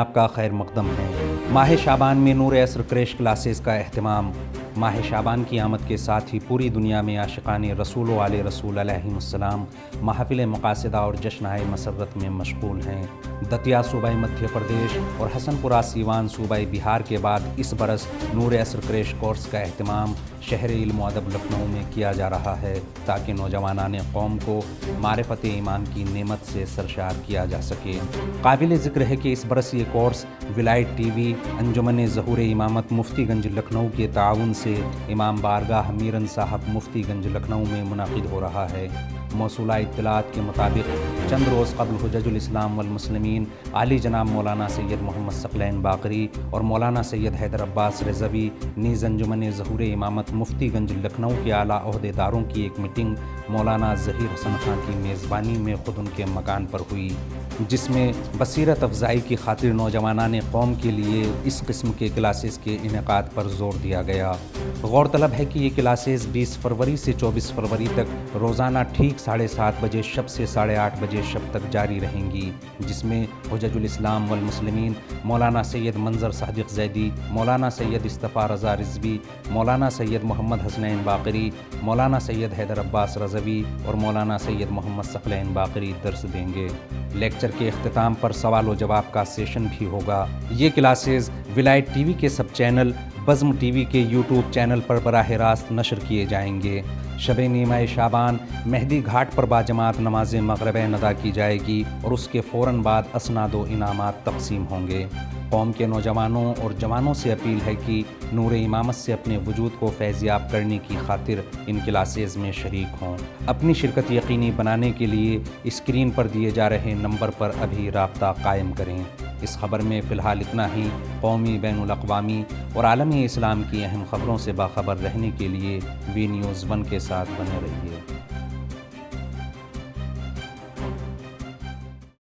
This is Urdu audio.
آپ کا خیر مقدم ہے۔ ماہ شعبان میں نور عصر کریش کلاسز کا اہتمام۔ ماہ شعبان کی آمد کے ساتھ ہی پوری دنیا میں عاشقان رسول و آل رسول علیہ السلام محافل مقاصدہ اور جشنائے مسرت میں مشغول ہیں۔ دتیا صوبہ مدھیہ پردیش اور حسن پورہ سیوان صوبہ بہار کے بعد اس برس نور عصر کریش کورس کا اہتمام شہر علم و ادب لکھنؤ میں کیا جا رہا ہے تاکہ نوجوانان قوم کو معرفت ایمان کی نعمت سے سرشار کیا جا سکے۔ قابل ذکر ہے کہ اس برس یہ کورس ولایت ٹی وی، انجمن ظہور امامت مفتی گنج لکھنؤ کے تعاون سے امام بارگاہ میرن صاحب مفتی گنج لکھنؤ میں منعقد ہو رہا ہے۔ موصولہ اطلاعات کے مطابق چند روز قبل حجج الاسلام والمسلمین عالی جناب مولانا سید محمد ثقلین باقری اور مولانا سید حیدر عباس رضوی نیز انجمن ظہور امامت مفتی گنج لکھنؤ کے اعلیٰ عہدیداروں کی ایک میٹنگ مولانا ظہیر حسن خان کی میزبانی میں خود ان کے مکان پر ہوئی، جس میں بصیرت افزائی کی خاطر نوجوانان قوم کے لیے اس قسم کے کلاسز کے انعقاد پر زور دیا گیا۔ غور طلب ہے کہ یہ کلاسز 20 فروری سے 24 فروری تک روزانہ ٹھیک 7:30 بجے شب سے 8:30 بجے شب تک جاری رہیں گی، جس میں حجج الاسلام والمسلمین مولانا سید منظر صادق زیدی، مولانا سید اصطفیٰ رضا رضوی، مولانا سید محمد حسنین باقری، مولانا سید حیدر عباس رضوی اور مولانا سید محمد ثقلین باقری درس دیں گے۔ لیکچر کے اختتام پر سوال و جواب کا سیشن بھی ہوگا۔ یہ کلاسز ولایت ٹی وی کے سب چینل، بزم ٹی وی کے یوٹیوب چینل پر براہ راست نشر کیے جائیں گے۔ شب نیمہ شعبان مہدی گھاٹ پر باجماعت نماز مغربین ادا کی جائے گی اور اس کے فوراً بعد اسناد و انعامات تقسیم ہوں گے۔ قوم کے نوجوانوں اور جوانوں سے اپیل ہے کہ نور امامت سے اپنے وجود کو فیضیاب کرنے کی خاطر ان کلاسز میں شریک ہوں۔ اپنی شرکت یقینی بنانے کے لیے اسکرین پر دیے جا رہے نمبر پر ابھی رابطہ قائم کریں۔ اس خبر میں فی الحال اتنا ہی۔ قومی، بین الاقوامی اور عالمی اسلام کی اہم خبروں سے باخبر رہنے کے لیے وی نیوز 1 کے ساتھ بنے رہیے۔